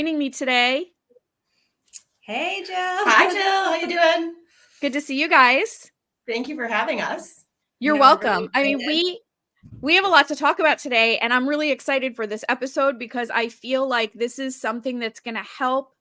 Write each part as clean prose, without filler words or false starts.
Joining me today. Hey, Jill. Hi, Jill. How you doing? Good to see you guys. Thank you for having us. You're welcome. Really we have a lot to talk about today, and I'm really excited for this episode because I feel like this is something that's going to help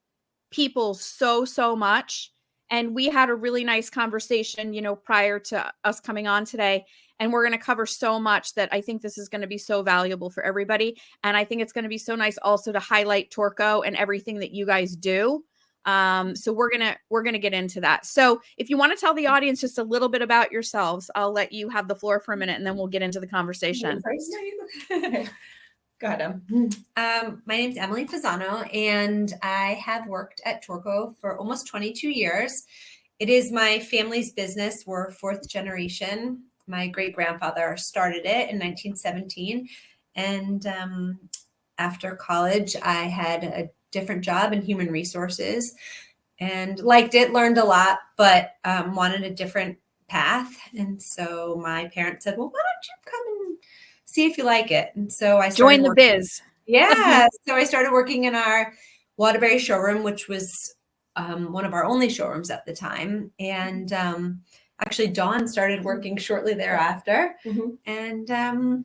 people so much. And we had a really nice conversation, prior to us coming on today. And we're going to cover so much that I think this is going to be so valuable for everybody. And I think it's going to be so nice also to highlight Torrco and everything that you guys do. So we're gonna get into that. So if you want to tell the audience just a little bit about yourselves, I'll let you have the floor for a minute, and then we'll get into the conversation. Go ahead, My name's Emily Fasano, and I have worked at Torrco for almost 22 years. It is my family's business. We're fourth generation. My great-grandfather started it in 1917. And after college, I had a different job in human resources and liked it, learned a lot, but wanted a different path. And so my parents said, well, why don't you come and see if you like it? And so I joined the biz. Yeah. So I started working in our Waterbury showroom, which was one of our only showrooms at the time. And actually, Dawn started working shortly thereafter. And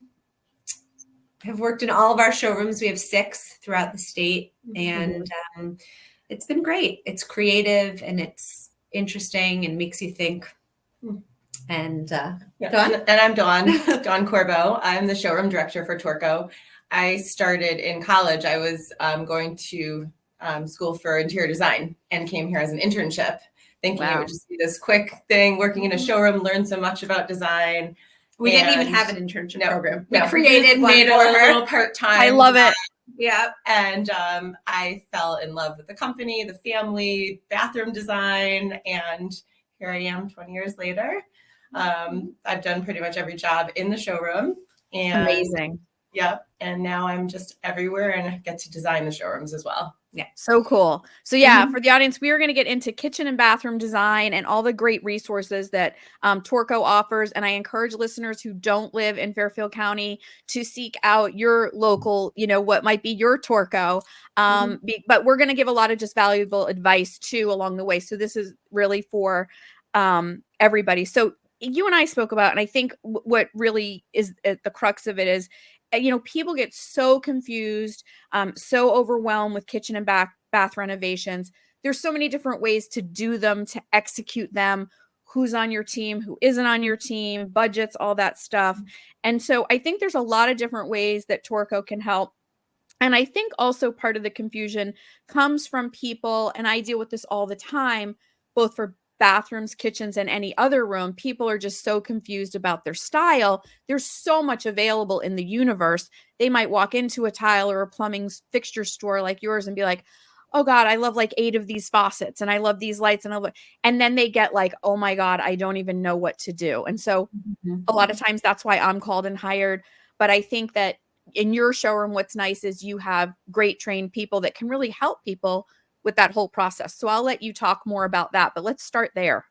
have worked in all of our showrooms. We have 6 throughout the state. And it's been great. It's creative and it's interesting and makes you think. And Dawn? And I'm Dawn Corbo. I'm the showroom director for Torrco. I started in college. I was going to school for interior design and came here as an internship, thinking it would just be this quick thing, working in a showroom, learn so much about design. We didn't even have an internship program. We created one for her. A little part-time. I love it. Yeah. And I fell in love with the company, the family, bathroom design, and here I am 20 years later. I've done pretty much every job in the showroom. And amazing. Yeah. And now I'm just everywhere and get to design the showrooms as well. Yeah. So cool. So for the audience, we are going to get into kitchen and bathroom design and all the great resources that Torrco offers. And I encourage listeners who don't live in Fairfield County to seek out your local, what might be your Torrco. But we're going to give a lot of just valuable advice too along the way. So this is really for everybody. So you and I spoke about, and I think what really is at the crux of it is, people get so confused, so overwhelmed with kitchen and bath renovations. There's so many different ways to do them, to execute them, who's on your team, who isn't on your team, budgets, all that stuff. And so I think there's a lot of different ways that Torrco can help. And I think also part of the confusion comes from people, and I deal with this all the time, both for bathrooms, kitchens, and any other room. People are just so confused about their style. There's so much available in the universe. They might walk into a tile or a plumbing fixture store like yours and be like, oh God, I love like 8 of these faucets and I love these lights. And then they get like, oh my God, I don't even know what to do. And so a lot of times that's why I'm called and hired. But I think that in your showroom, what's nice is you have great trained people that can really help people with that whole process. So I'll let you talk more about that, but let's start there.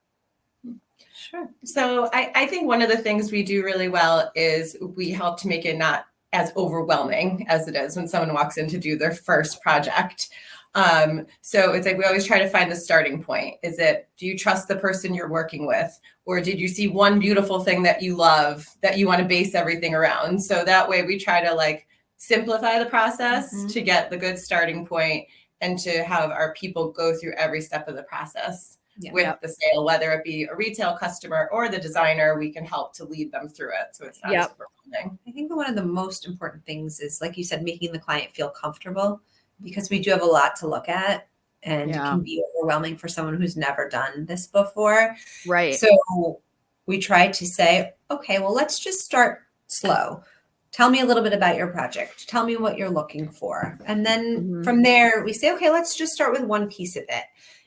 Sure. So I think one of the things we do really well is we help to make it not as overwhelming as it is when someone walks in to do their first project. So it's like we always try to find the starting point. Is it, do you trust the person you're working with? Or did you see one beautiful thing that you love that you want to base everything around? So that way we try to simplify the process to get the good starting point and to have our people go through every step of the process with the sale, whether it be a retail customer or the designer, we can help to lead them through it. So it's not as overwhelming. I think that one of the most important things is, like you said, making the client feel comfortable, because we do have a lot to look at and it can be overwhelming for someone who's never done this before. Right. So we try to say, okay, well, let's just start slow. Tell me a little bit about your project. Tell me what you're looking for. And then from there, we say, okay, let's just start with one piece of it.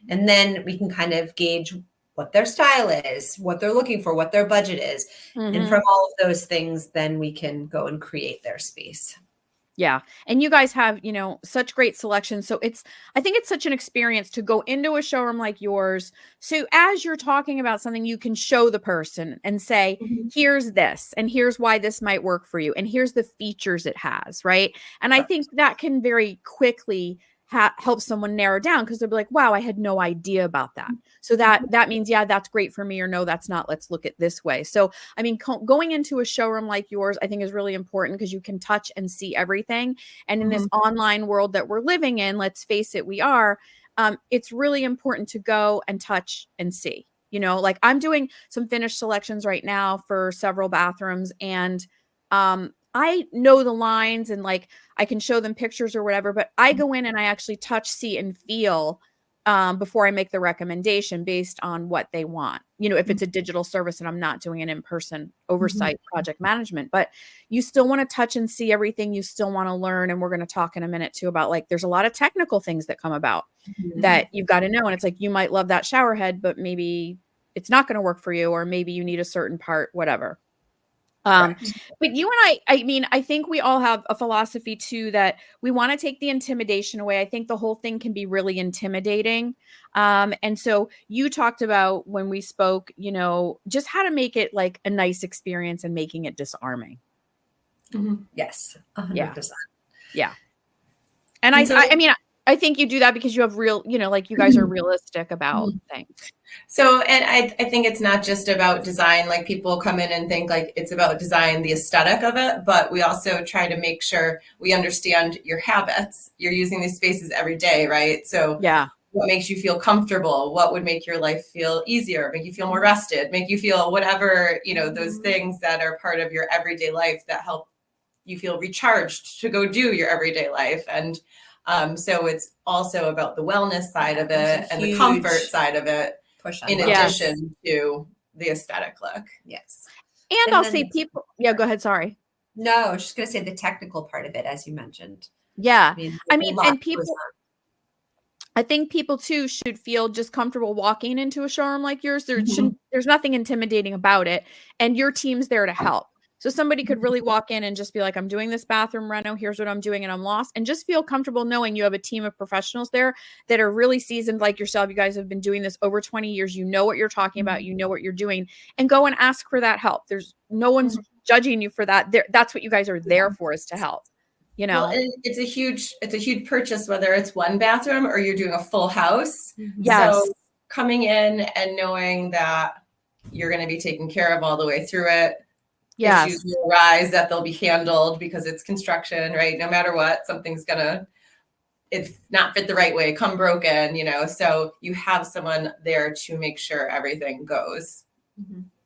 And then we can kind of gauge what their style is, what they're looking for, what their budget is. And from all of those things, then we can go and create their space. Yeah. And you guys have, such great selection. So I think it's such an experience to go into a showroom like yours. So as you're talking about something, you can show the person and say, here's this, and here's why this might work for you. And here's the features it has. Right. And I think that can very quickly help someone narrow down, because they'll be like, wow, I had no idea about that. So that means, yeah, that's great for me, or no, that's not. Let's look at this way. So, I mean, going into a showroom like yours, I think is really important, because you can touch and see everything. And in this online world that we're living in, let's face it, we are, it's really important to go and touch and see. You know, like I'm doing some finished selections right now for several bathrooms, and I know the lines, and like I can show them pictures or whatever, but I go in and I actually touch, see, and feel before I make the recommendation based on what they want. You know, if it's a digital service and I'm not doing an in-person oversight project management, but you still want to touch and see everything. You still want to learn. And we're going to talk in a minute too about, like, there's a lot of technical things that come about that you've got to know. And it's like, you might love that shower head, but maybe it's not going to work for you, or maybe you need a certain part, whatever. But you and I mean, I think we all have a philosophy too, that we want to take the intimidation away. I think the whole thing can be really intimidating. And so you talked about, when we spoke, you know, just how to make it like a nice experience and making it disarming. Yes. 100%. Yeah. And I mean, I think you do that because you have real, you know, like you guys are realistic about things. So, and I think it's not just about design. Like, people come in and think like it's about design, the aesthetic of it, but we also try to make sure we understand your habits. You're using these spaces every day, right? So yeah, what makes you feel comfortable? What would make your life feel easier, make you feel more rested, make you feel whatever, you know, those things that are part of your everyday life that help you feel recharged to go do your everyday life. And so it's also about the wellness side of it and the comfort side of it, in addition to the aesthetic look. Yes. And I'll say people, go ahead. Sorry. No, I was just going to say the technical part of it, as you mentioned. Yeah. I mean, and people, I think people too should feel just comfortable walking into a showroom like yours. There's nothing intimidating about it. And your team's there to help. So somebody could really walk in and just be like, I'm doing this bathroom reno. Here's what I'm doing, and I'm lost. And just feel comfortable knowing you have a team of professionals there that are really seasoned like yourself. You guys have been doing this over 20 years. You know what you're talking about. You know what you're doing. And go and ask for that help. There's no one's judging you for that. That's what you guys are there for, is to help. You know, well, it's a huge purchase, whether it's one bathroom or you're doing a full house. Yes. So coming in and knowing that you're going to be taken care of all the way through it. Yes. Issues will arise, that they'll be handled, because it's construction, right? No matter what, something's it's not fit the right way, come broken, you know, so you have someone there to make sure everything goes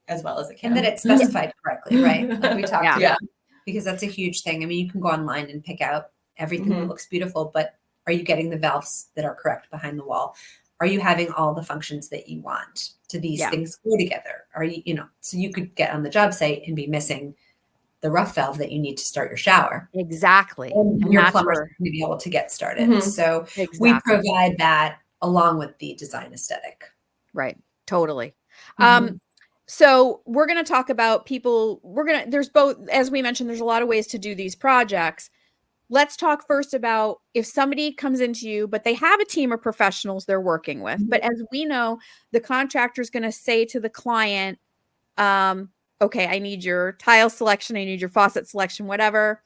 as well as it can. And that it's specified correctly, right? Like we talked about, yeah. Because that's a huge thing. I mean, you can go online and pick out everything that looks beautiful, but are you getting the valves that are correct behind the wall? Are you having all the functions that you want? Do these things go together? Are you, you know, so you could get on the job site and be missing the rough valve that you need to start your shower. Exactly. And your plumber's going to be able to get started. So we provide that along with the design aesthetic. Right. Totally. So we're going to talk about people. There's both, as we mentioned, there's a lot of ways to do these projects. Let's talk first about if somebody comes into you, but they have a team of professionals they're working with. But as we know, the contractor is going to say to the client, okay, I need your tile selection. I need your faucet selection, whatever.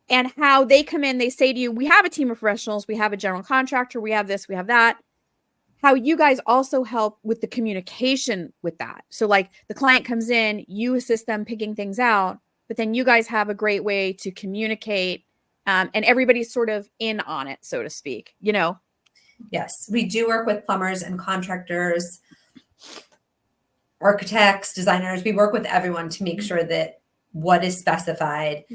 And how they come in, they say to you, we have a team of professionals. We have a general contractor. We have this, we have that. How you guys also help with the communication with that. So like the client comes in, you assist them picking things out, but then you guys have a great way to communicate, and everybody's sort of in on it, so to speak, you know? Yes, we do work with plumbers and contractors, architects, designers. We work with everyone to make sure that what is specified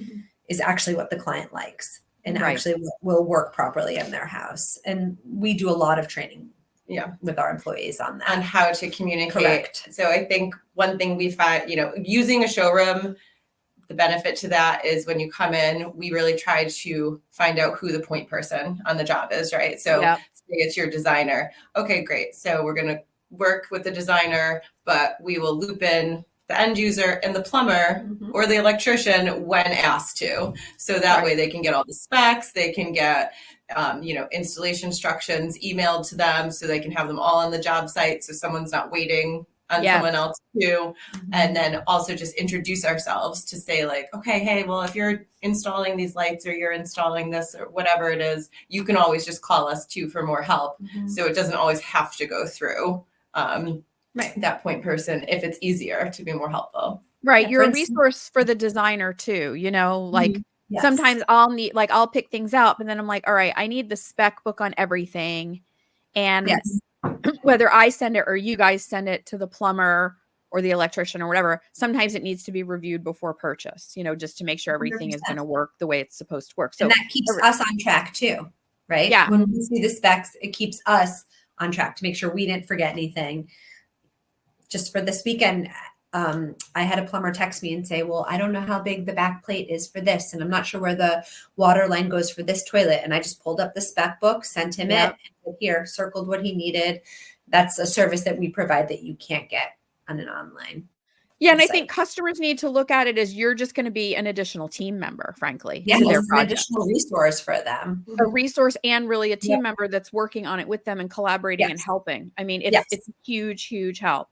is actually what the client likes and actually will work properly in their house. And we do a lot of training with our employees on that. On how to communicate. Correct. So I think one thing we find, you know, using a showroom, the benefit to that is when you come in, we really try to find out who the point person on the job is, right? So say it's your designer. Okay, great. So we're going to work with the designer, but we will loop in the end user and the plumber or the electrician when asked to. So that way they can get all the specs, they can get, you know, installation instructions emailed to them so they can have them all on the job site. So someone's not waiting on Yes. someone else too. And then also just introduce ourselves to say like, okay, hey, well, if you're installing these lights or you're installing this or whatever it is, you can always just call us too for more help. So it doesn't always have to go through that point person if it's easier to be more helpful. Right. Yeah, You're for a resource for the designer too, like Yes. sometimes I'll pick things out, but then I'm like, all right, I need the spec book on everything. And Yes. whether I send it or you guys send it to the plumber or the electrician or whatever, sometimes it needs to be reviewed before purchase, just to make sure everything is 100%. going to work the way it's supposed to work. So And that keeps us on track too, right? Yeah. When we see the specs, it keeps us on track to make sure we didn't forget anything. Just for this weekend, I had a plumber text me and say, well, I don't know how big the back plate is for this. And I'm not sure where the water line goes for this toilet. And I just pulled up the spec book, sent him it, and said, here, circled what he needed. That's a service that we provide that you can't get on an online. Yeah. And I site. think customers need to look at it as you're just going to be an additional team member, frankly, Yes, to their an project. additional resource for them. A resource and really a team member that's working on it with them and collaborating and Yes. helping. I mean, Yes. it's a huge, huge help.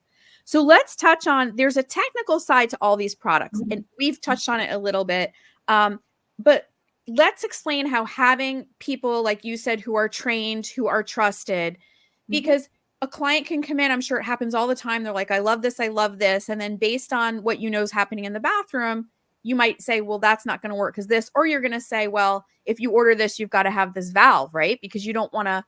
So let's touch on, there's a technical side to all these products, and we've touched on it a little bit. But let's explain how having people, like you said, who are trained, who are trusted, because a client can come in, I'm sure it happens all the time. They're like, I love this. And then based on what is happening in the bathroom, you might say, well, that's not going to work because this, or you're going to say, well, if you order this, you've got to have this valve, right? Because you don't want to,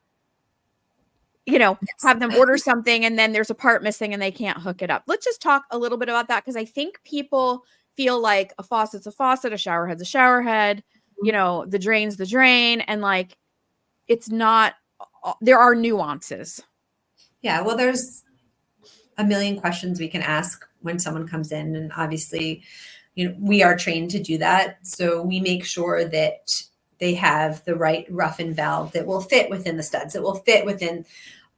have them order something and then there's a part missing and they can't hook it up. Let's just talk a little bit about that, because I think people feel like a faucet's a faucet, a shower head's a shower head, the drain's the drain, and like it's not. There are nuances. Yeah, well, there's a million questions we can ask when someone comes in, and obviously, we are trained to do that. So we make sure that they have the right rough-in valve that will fit within the studs, that will fit within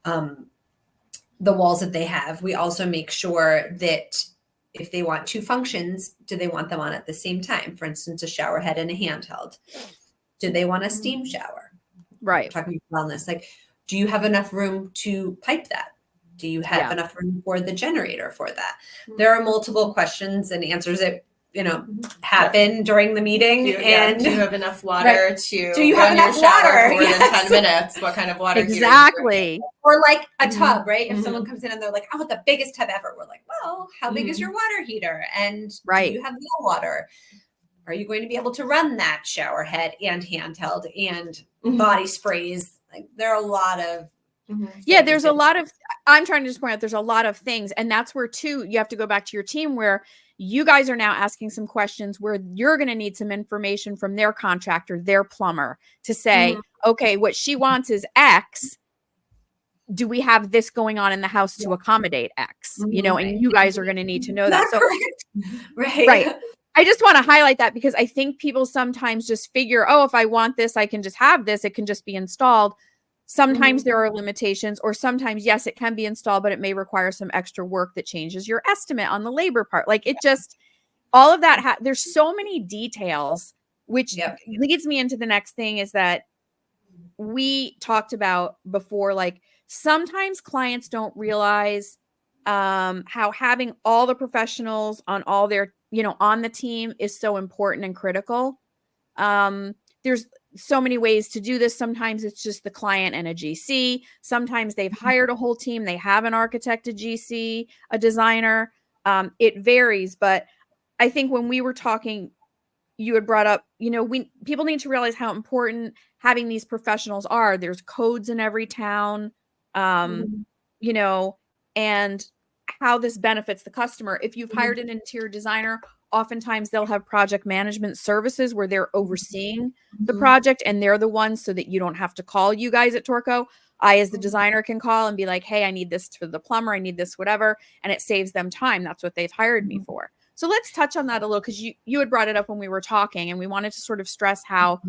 the walls that they have. We also make sure that if they want two functions, do they want them on at the same time? For instance, a shower head and a handheld. Do they want a steam shower? Right. We're talking about wellness. Like, do you have enough room to pipe that? Do you have enough room for the generator for that? There are multiple questions and answers that happen during the meeting. Do you have enough water to do you have run enough your shower water? for more than 10 minutes? What kind of water heater? Exactly. Or like a tub, right? If someone comes in and they're like, I want the biggest tub ever. We're like, well, how big is your water heater? And do you have no water? Are you going to be able to run that shower head and handheld and body sprays? Like, there are a lot of there's a lot of, I'm trying to just point out, there's a lot of things. And that's where too, you have to go back to your team where you guys are now asking some questions where you're going to need some information from their contractor, their plumber, to say, okay, what she wants is X. Do we have this going on in the house to accommodate X? And you guys are going to need to know that. So, right. I just want to highlight that because I think people sometimes just figure, oh, if I want this, I can just have this. It can just be installed. Sometimes there are limitations, or sometimes, yes, it can be installed, but it may require some extra work that changes your estimate on the labor part. Like it just, all of that, there's so many details, which leads me into the next thing is that we talked about before, like sometimes clients don't realize how having all the professionals on all their, on the team is so important and critical. There's so many ways to do this. Sometimes it's just the client and a GC. Sometimes they've hired a whole team. They have an architect, a GC, a designer. It varies, but I think when we were talking, you had brought up, people need to realize how important having these professionals are. There's codes in every town, and how this benefits the customer. If you've hired an interior designer, oftentimes they'll have project management services where they're overseeing the project and they're the ones, so that you don't have to call you guys at Torrco. I, as the designer, can call and be like, hey, I need this for the plumber. I need this, whatever. And it saves them time. That's what they've hired me for. So let's touch on that a little, because you had brought it up when we were talking, and we wanted to sort of stress how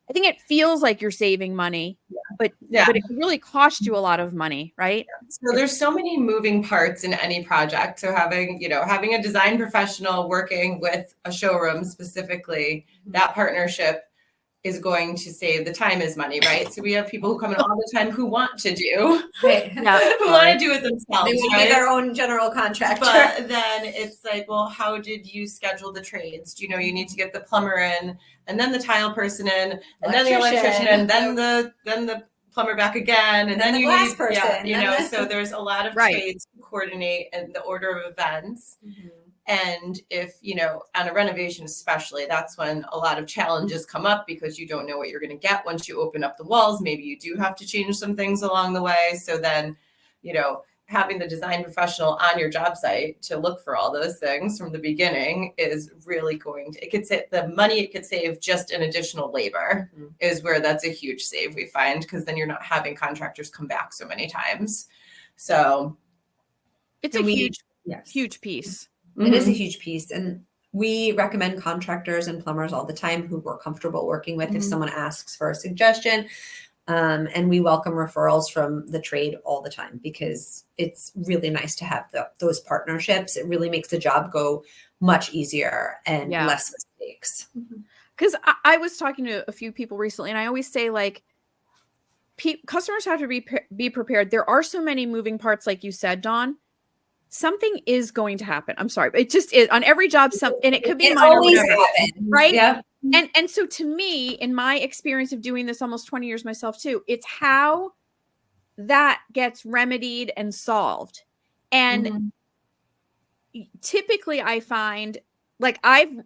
I think it feels like you're saving money, but it really costs you a lot of money, right? So there's so many moving parts in any project. So having a design professional working with a showroom specifically, that partnership is going to save the time is money, right? So we have people who come in all the time who want to do, Right. Yeah. who want to do it themselves, They want to right? be their own general contractor. But then it's like, well, how did you schedule the trades? Do you know you need to get the plumber in, and then the tile person in, and then the electrician, and then the plumber back again, and then the you glass need, person, you know. So there's a lot of Right. trades to coordinate and the order of events. And if, you know, on a renovation especially, that's when a lot of challenges come up because you don't know what you're going to get once you open up the walls. Maybe you do have to change some things along the way. So then, you know, having the design professional on your job site to look for all those things from the beginning is really going to, it could save the money it could save just in additional labor is where that's a huge save we find, because then you're not having contractors come back so many times. So It's a huge piece. It is a huge piece. And we recommend contractors and plumbers all the time who we're comfortable working with if someone asks for a suggestion. And we welcome referrals from the trade all the time because it's really nice to have those partnerships. It really makes the job go much easier and less mistakes. Because I was talking to a few people recently, and I always say, like, customers have to be prepared. There are so many moving parts, like you said, Dawn. Something is going to happen. I'm sorry, but it just is on every job. And it could be minor, whatever, right? Yeah. And so to me, in my experience of doing this almost 20 years myself too, it's how that gets remedied and solved. And typically I find, like, I'm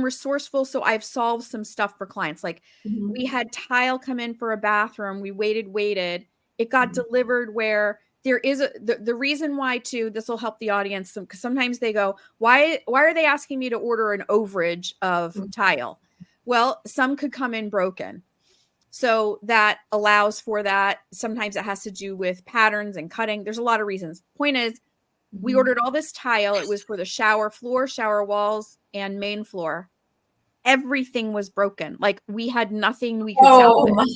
resourceful. So I've solved some stuff for clients. Like we had tile come in for a bathroom. We waited. It got delivered where there is the reason why too, this will help the audience, because sometimes they go, why are they asking me to order an overage of tile? Well, some could come in broken. So that allows for that. Sometimes it has to do with patterns and cutting. There's a lot of reasons. Point is, we ordered all this tile. It was for the shower floor, shower walls, and main floor. Everything was broken. Like we had nothing we could salvage.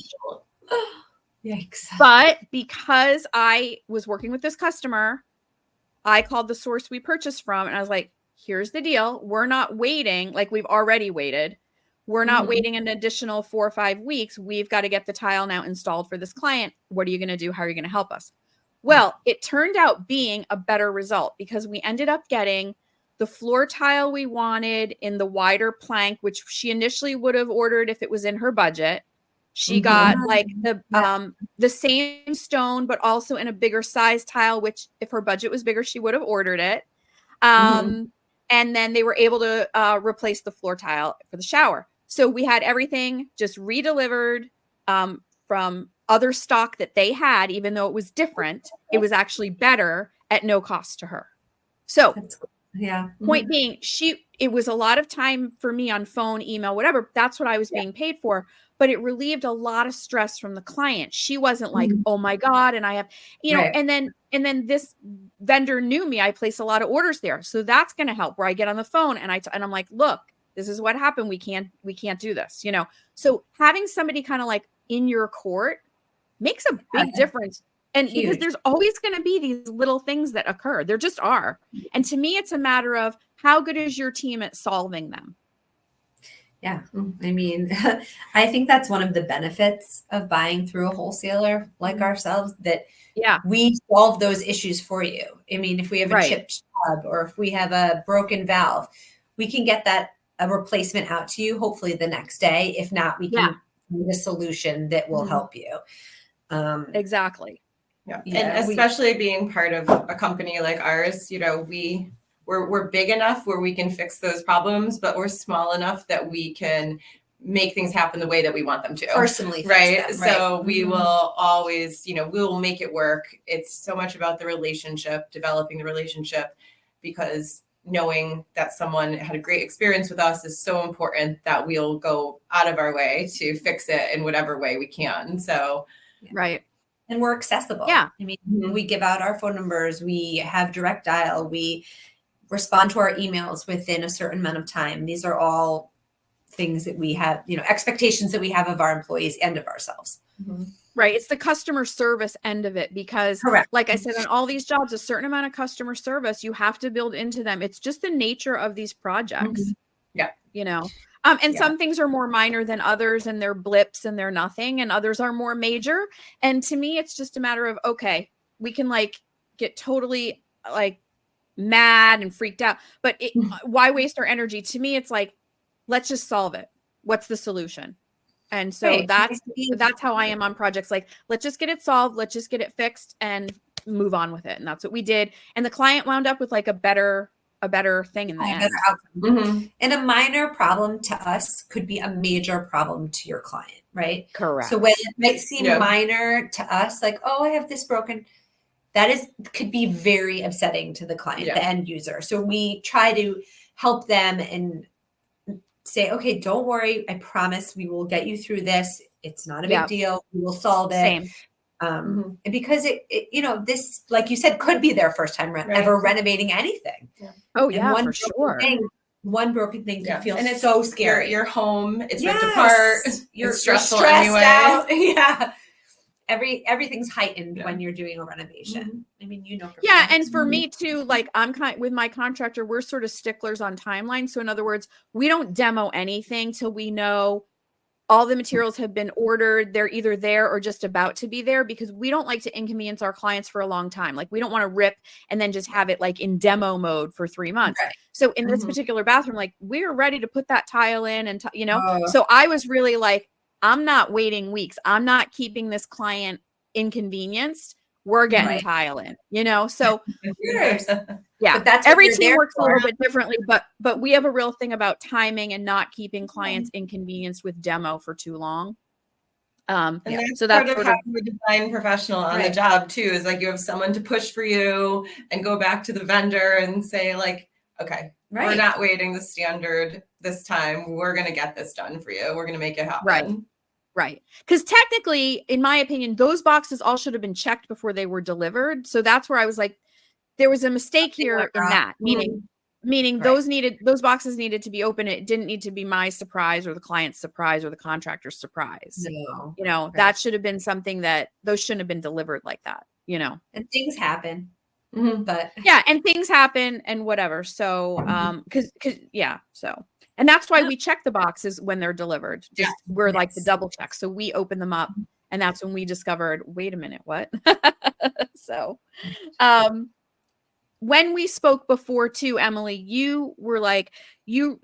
Yikes. But because I was working with this customer, I called the source we purchased from and I was like, here's the deal. We're not waiting. Like we've already waited. We're not waiting an additional 4 or 5 weeks. We've got to get the tile now installed for this client. What are you going to do? How are you going to help us? Well, it turned out being a better result because we ended up getting the floor tile we wanted in the wider plank, which she initially would have ordered if it was in her budget. She got like the same stone, but also in a bigger size tile, which if her budget was bigger, she would have ordered it. And then they were able to replace the floor tile for the shower. So we had everything just redelivered from other stock that they had, even though it was different. It was actually better at no cost to her. So point being, it was a lot of time for me on phone, email, whatever. That's what I was being paid for. But it relieved a lot of stress from the client. She wasn't like, oh my God. And I have, you know, and then this vendor knew me. I place a lot of orders there. So that's going to help where I get on the phone and I'm like, look, this is what happened. We can't do this, you know? So having somebody kind of like in your court makes a big difference. And because there's always going to be these little things that occur. There just are. And to me, it's a matter of how good is your team at solving them? Yeah. I mean, I think that's one of the benefits of buying through a wholesaler like ourselves, that we solve those issues for you. I mean, if we have a chipped tub or if we have a broken valve, we can get a replacement out to you, hopefully the next day. If not, we can find a solution that will help you. Exactly. Yeah. And especially being part of a company like ours, you know, we're big enough where we can fix those problems, but we're small enough that we can make things happen the way that we want them to. Personally, right? So we will always, you know, we will make it work. It's so much about the relationship, developing the relationship, because knowing that someone had a great experience with us is so important that we'll go out of our way to fix it in whatever way we can. So, And we're accessible. Yeah. I mean, we give out our phone numbers. We have direct dial. We respond to our emails within a certain amount of time. These are all things that we have, you know, expectations that we have of our employees and of ourselves. Right. It's the customer service end of it, because like I said, on all these jobs, a certain amount of customer service you have to build into them. It's just the nature of these projects. Yeah. You know, And some things are more minor than others, and they're blips and they're nothing, and others are more major. And to me, it's just a matter of, okay, we can like get totally like mad and freaked out, but why waste our energy? To me, it's like, let's just solve it. What's the solution? And so Right. that's how I am on projects. Like, let's just get it solved. Let's just get it fixed and move on with it. And that's what we did. And the client wound up with like a better thing in the end. Better outcome. And a minor problem to us could be a major problem to your client, right? Correct. So when it might seem minor to us, like, oh, I have this broken, could be very upsetting to the client, the end user. So we try to help them and say, okay, don't worry. I promise we will get you through this. It's not a big deal. We will solve it. Same. And because it, this, like you said, could be their first time ever renovating anything. Oh yeah, for sure. One broken thing can feel so scary. Your home, it's ripped apart. You're stressful stressed anyway. out. Yeah. Everything's heightened when you're doing a renovation. I mean, and for me too, like I'm with my contractor, we're sort of sticklers on timeline. So in other words, we don't demo anything till we know all the materials have been ordered. They're either there or just about to be there, because we don't like to inconvenience our clients for a long time. Like we don't want to rip and then just have it like in demo mode for 3 months. Right. So in this particular bathroom, like we're ready to put that tile in and, so I was really like, I'm not waiting weeks. I'm not keeping this client inconvenienced. We're getting tile in, so yeah, but that's every team works a little bit differently, but we have a real thing about timing and not keeping clients inconvenienced with demo for too long. And so that's part of having a design professional on the job too, is like you have someone to push for you and go back to the vendor and say like, okay, we're not waiting the standard this time. We're going to get this done for you. We're going to make it happen. Right. Because technically, in my opinion, those boxes all should have been checked before they were delivered. So that's where I was like, there was a mistake here in that, meaning those boxes needed to be open. It didn't need to be my surprise or the client's surprise or the contractor's surprise. No. That should have been something that those shouldn't have been delivered like that, And things happen. But and things happen and whatever. So, so. And that's why we check the boxes when they're delivered. We're like the double check. So we open them up, and that's when we discovered, wait a minute, what? So when we spoke before too, Emily, you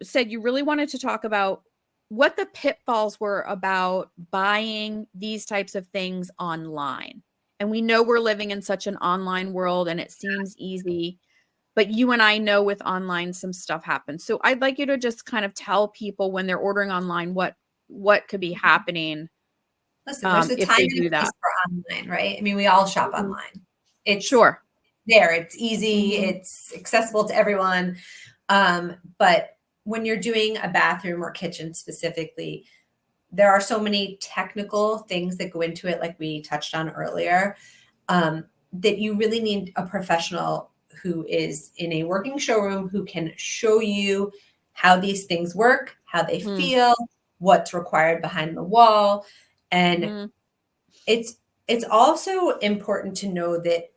said you really wanted to talk about what the pitfalls were about buying these types of things online. And we know we're living in such an online world and it seems easy. But you and I know with online, some stuff happens. So I'd like you to just kind of tell people when they're ordering online, what could be happening. Listen, there's a time and a place for online, right? I mean, we all shop online. It's there. It's easy. It's accessible to everyone. But when you're doing a bathroom or kitchen specifically, there are so many technical things that go into it, like we touched on earlier, that you really need a professional who is in a working showroom who can show you how these things work, how they feel, what's required behind the wall. And it's also important to know that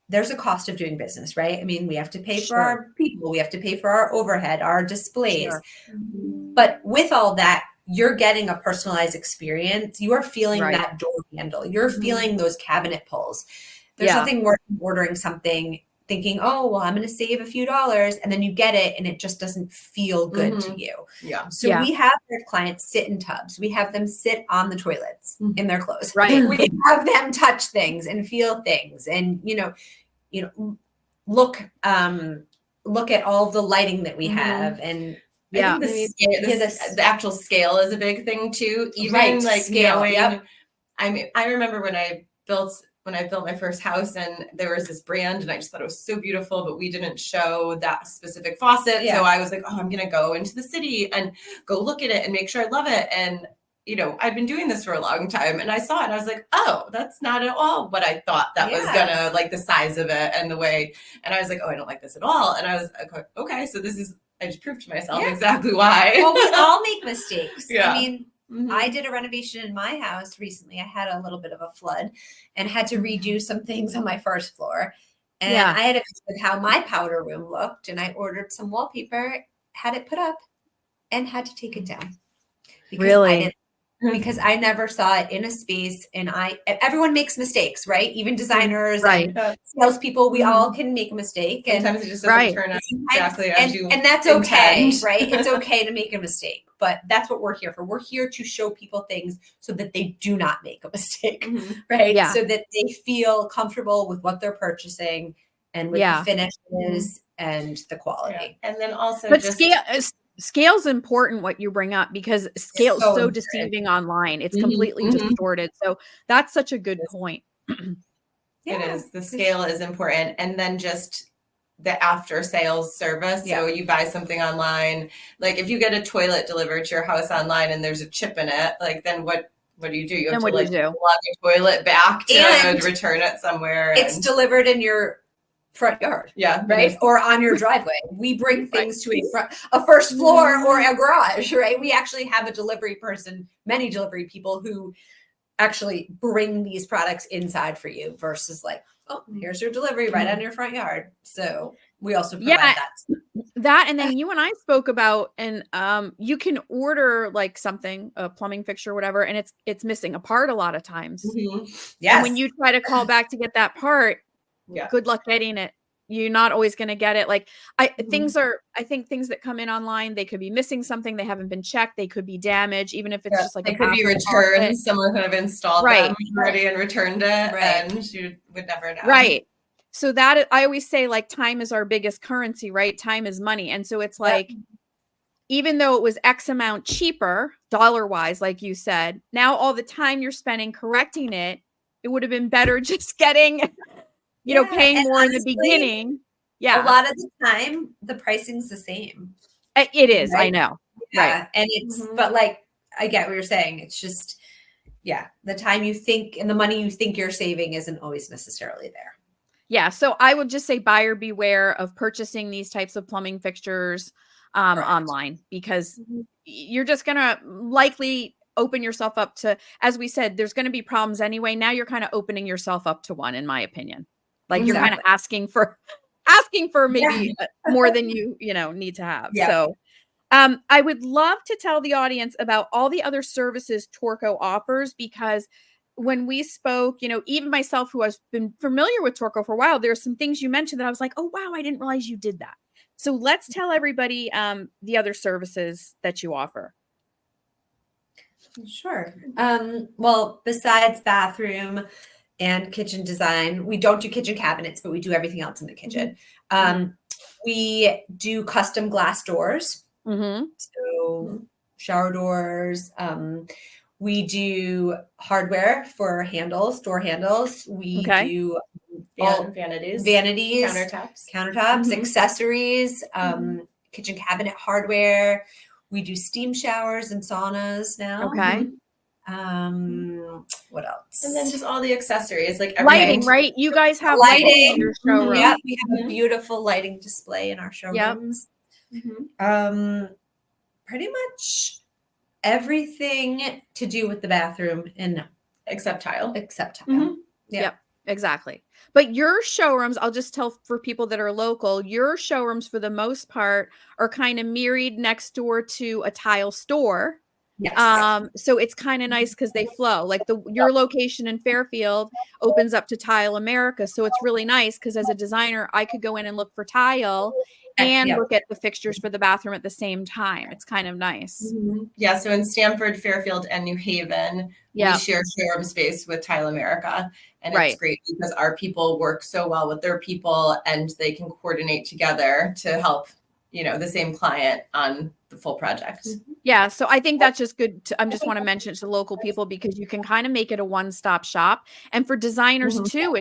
there's a cost of doing business, right? I mean, we have to pay for our people, we have to pay for our overhead, our displays. But with all that, you're getting a personalized experience. You are feeling that door handle. You're feeling those cabinet pulls. There's nothing worse than ordering something thinking, oh, well, I'm going to save a few dollars. And then you get it and it just doesn't feel good to you. So we have their clients sit in tubs. We have them sit on the toilets in their clothes. We have them touch things and feel things and, look at all the lighting that we have. And I think the actual scale is a big thing too. Even like scale. I mean, I remember when I built my first house and there was this brand and I just thought it was so beautiful, but we didn't show that specific faucet. So I was like, oh, I'm going to go into the city and go look at it and make sure I love it. And, I've been doing this for a long time and I saw it and I was like, oh, that's not at all what I thought that was gonna, like the size of it and the way. And I was like, oh, I don't like this at all. And I was like, okay, so I just proved to myself exactly why. Well, we all make mistakes. I mean, I did a renovation in my house recently. I had a little bit of a flood and had to redo some things on my first floor. And I had to with how my powder room looked and I ordered some wallpaper, had it put up. and had to take it down because Really? because I never saw it in a space, and everyone makes mistakes, right? Even designers Right. and salespeople, we all can make a mistake, and Sometimes it just doesn't turn out exactly as you and that's okay, intend. right? It's okay to make a mistake, but that's what we're here for. We're here to show people things so that they do not make a mistake, right? Yeah. So that they feel comfortable with what they're purchasing and with the finishes and the quality. And then also but scale's important, what you bring up, because scale is so deceiving online. It's completely distorted. So that's such a good point. It is. The scale is important. And then just the after sales service. So you buy something online, like if you get a toilet delivered to your house online and there's a chip in it, like then what do? You have to like log your toilet back to return it somewhere. It's delivered in your front yard, right, or on your driveway. We bring things to a first floor or a garage, right? We actually have a delivery person, many delivery people who actually bring these products inside for you versus like, oh, here's your delivery right on your front yard. So we also provide that. And then you and I spoke about, and you can order like something, a plumbing fixture or whatever, and it's missing a part a lot of times. And when you try to call back to get that part, good luck getting it. You're not always going to get it. Like I think things that come in online, they could be missing something. They haven't been checked. They could be damaged, even if it's just like it could be returned. Someone could have installed them already and returned it, and you would never know. Right. So that I always say, like, time is our biggest currency, right? Time is money. And so it's like, even though it was X amount cheaper dollar wise, like you said, now all the time you're spending correcting it, it would have been better just getting, paying more in the beginning. A lot of the time the pricing's the same. It is. Right? I know. Yeah. Right. And it's, but like, I get what you're saying. It's just, the time you think and the money you think you're saving isn't always necessarily there. Yeah. So I would just say buyer beware of purchasing these types of plumbing fixtures online, because you're just going to likely open yourself up to, as we said, there's going to be problems anyway. Now you're kind of opening yourself up to one, in my opinion. Like you're kind of asking for maybe more than you need to have. So I would love to tell the audience about all the other services Torrco offers, because when we spoke, even myself, who has been familiar with Torrco for a while, there's some things you mentioned that I was like, oh, wow, I didn't realize you did that. So let's tell everybody the other services that you offer. Sure. Well, besides bathroom and kitchen design, we don't do kitchen cabinets, but we do everything else in the kitchen. We do custom glass doors. So shower doors. We do hardware for handles, door handles. We do vanities, countertops, accessories, kitchen cabinet hardware. We do steam showers and saunas now. What else? And then just all the accessories, like lighting, right? You guys have lighting in your showroom. Yeah, we have a beautiful lighting display in our showrooms. Pretty much everything to do with the bathroom, and except tile. Yep, exactly. But your showrooms, I'll just tell for people that are local, your showrooms for the most part are kind of mirrored next door to a tile store. So it's kind of nice because they flow. Like your location in Fairfield opens up to Tile America. So it's really nice because as a designer, I could go in and look for tile and look at the fixtures for the bathroom at the same time. It's kind of nice. Yeah. So in Stamford, Fairfield, and New Haven, we share showroom space with Tile America. And it's great because our people work so well with their people, and they can coordinate together to help, the same client on the full project. Yeah. So I think that's just good. I just want to mention it to local people, because you can kind of make it a one-stop shop. And for designers too,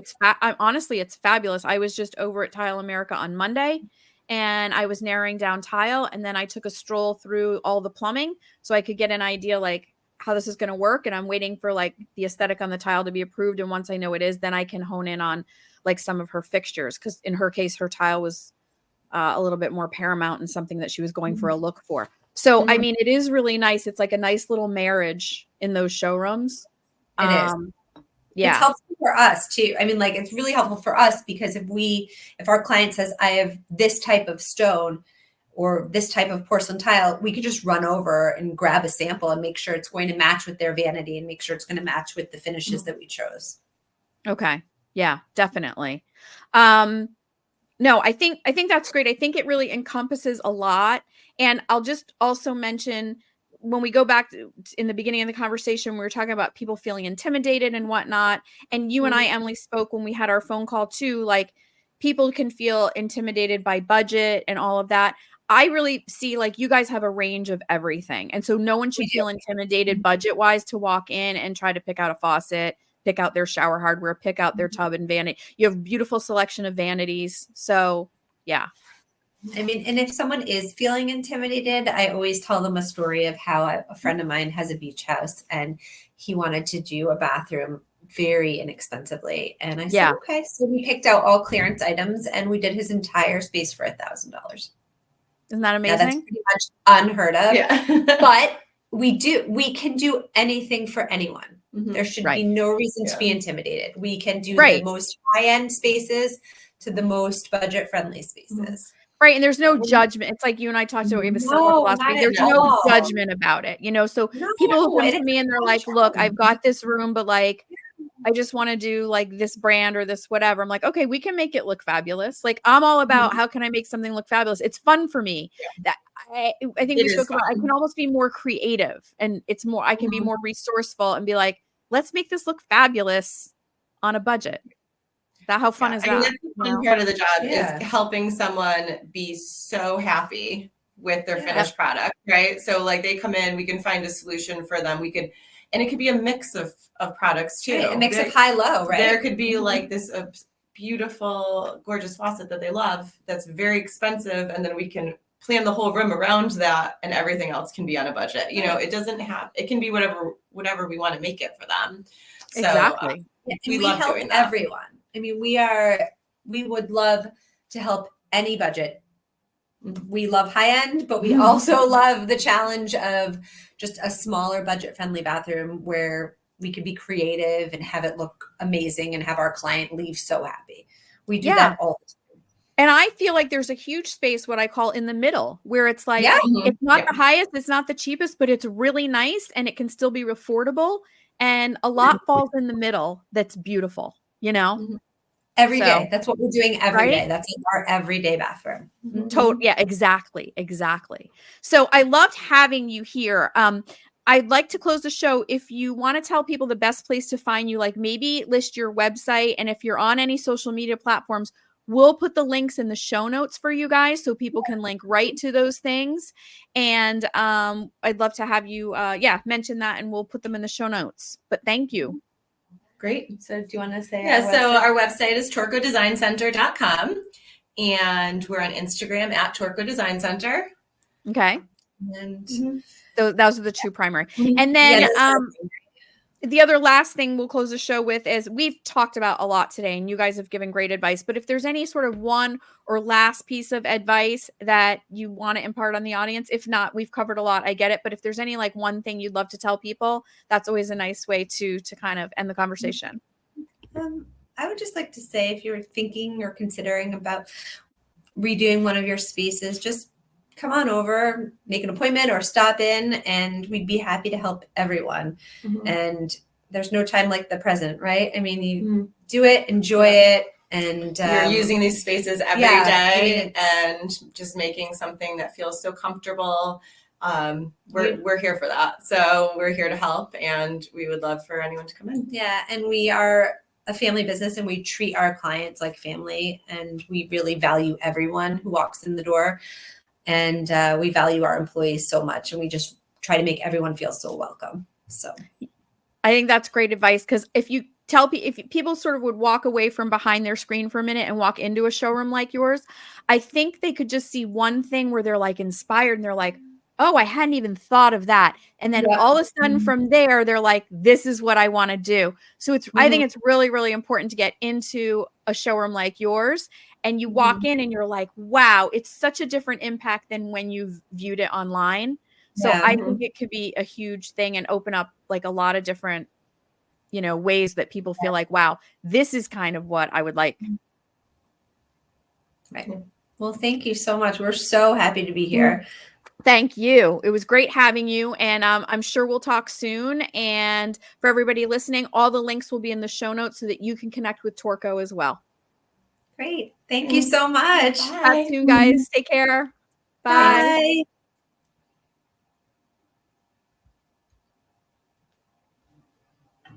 honestly, it's fabulous. I was just over at Tile America on Monday, and I was narrowing down tile, and then I took a stroll through all the plumbing so I could get an idea like how this is going to work. And I'm waiting for like the aesthetic on the tile to be approved. And once I know it is, then I can hone in on like some of her fixtures. Cause in her case, her tile was a little bit more paramount and something that she was going for a look for. So, I mean, it is really nice. It's like a nice little marriage in those showrooms. It is. Yeah. It's helpful for us too. I mean, like, it's really helpful for us because if our client says, I have this type of stone, or this type of porcelain tile, we could just run over and grab a sample and make sure it's going to match with their vanity and make sure it's going to match with the finishes that we chose. Okay. Yeah, definitely. No, I think that's great. I think it really encompasses a lot. And I'll just also mention, when we go back in the beginning of the conversation, we were talking about people feeling intimidated and whatnot. And you and I, Emily, spoke when we had our phone call too, like people can feel intimidated by budget and all of that. I really see like you guys have a range of everything. And so no one should feel intimidated budget wise to walk in and try to pick out a faucet, pick out their shower hardware, pick out their tub and vanity. You have a beautiful selection of vanities. So yeah. I mean, and if someone is feeling intimidated, I always tell them a story of how a friend of mine has a beach house and he wanted to do a bathroom very inexpensively. And I said, okay. So we picked out all clearance items and we did his entire space for $1,000. Isn't that amazing? Now, that's pretty much unheard of. Yeah. But we can do anything for anyone. There should be no reason to be intimidated. We can do the most high-end spaces to the most budget-friendly spaces. Right. And there's no judgment. It's like you and I talked about the similar philosophy. There's no judgment about it, you know? So people who come to me and they're like, look, I've got this room, but like, I just want to do like this brand or this whatever. I'm like, okay, we can make it look fabulous. Like I'm all about how can I make something look fabulous? It's fun for me. That I think we spoke about, I can almost be more creative and it's more, I can be more resourceful and be like, let's make this look fabulous on a budget. That how fun is that? I mean, that's the fun part of the job is helping someone be so happy with their finished product, right? So like they come in, we can find a solution for them. We could, and it could be a mix of products too. Right, a mix of high-low, right? There could be like this beautiful, gorgeous faucet that they love that's very expensive, and then we can plan the whole room around that, and everything else can be on a budget. You know, it doesn't have. It can be whatever we want to make it for them. So, exactly. We love help doing that. Everyone. I mean, we would love to help any budget. We love high end, but we also love the challenge of just a smaller budget friendly bathroom where we could be creative and have it look amazing and have our client leave so happy. We do that all the time. And I feel like there's a huge space, what I call in the middle, where it's like, it's not the highest, it's not the cheapest, but it's really nice and it can still be affordable. And a lot falls in the middle. That's beautiful, you know? Every day. That's what we're doing every day. That's our everyday bathroom. Yeah, exactly. So I loved having you here. I'd like to close the show. If you want to tell people the best place to find you, like maybe list your website. And if you're on any social media platforms, we'll put the links in the show notes for you guys so people can link right to those things. And I'd love to have you, mention that and we'll put them in the show notes. But thank you. Great. So do you want to say our website is torcodesignCenter.com and we're on Instagram at Torrco Design Center. Okay. And so those are the two primary. And then the other last thing we'll close the show with is we've talked about a lot today and you guys have given great advice, but if there's any sort of one or last piece of advice that you want to impart on the audience, if not, we've covered a lot, I get it. But if there's any like one thing you'd love to tell people, that's always a nice way to kind of end the conversation. I would just like to say, if you're thinking or considering about redoing one of your spaces, just come on over, make an appointment or stop in and we'd be happy to help everyone. And there's no time like the present, right? I mean, you do it, enjoy it. And you're using these spaces every day and just making something that feels so comfortable. We're here for that. So we're here to help and we would love for anyone to come in. Yeah. And we are a family business and we treat our clients like family and we really value everyone who walks in the door. And we value our employees so much and we just try to make everyone feel so welcome. So I think that's great advice because if people sort of would walk away from behind their screen for a minute and walk into a showroom like yours, I think they could just see one thing where they're like inspired and they're like, oh, I hadn't even thought of that. And then all of a sudden from there, they're like, this is what I want to do. So I think it's really, really important to get into a showroom like yours. And you walk in and you're like, wow, it's such a different impact than when you've viewed it online. So I think it could be a huge thing and open up like a lot of different, ways that people feel like, wow, this is kind of what I would like. Right. Well, thank you so much. We're so happy to be here. Thank you. It was great having you. And I'm sure we'll talk soon. And for everybody listening, all the links will be in the show notes so that you can connect with Torrco as well. Great. Thank you so much. Talk soon, guys. Take care. Bye. Bye.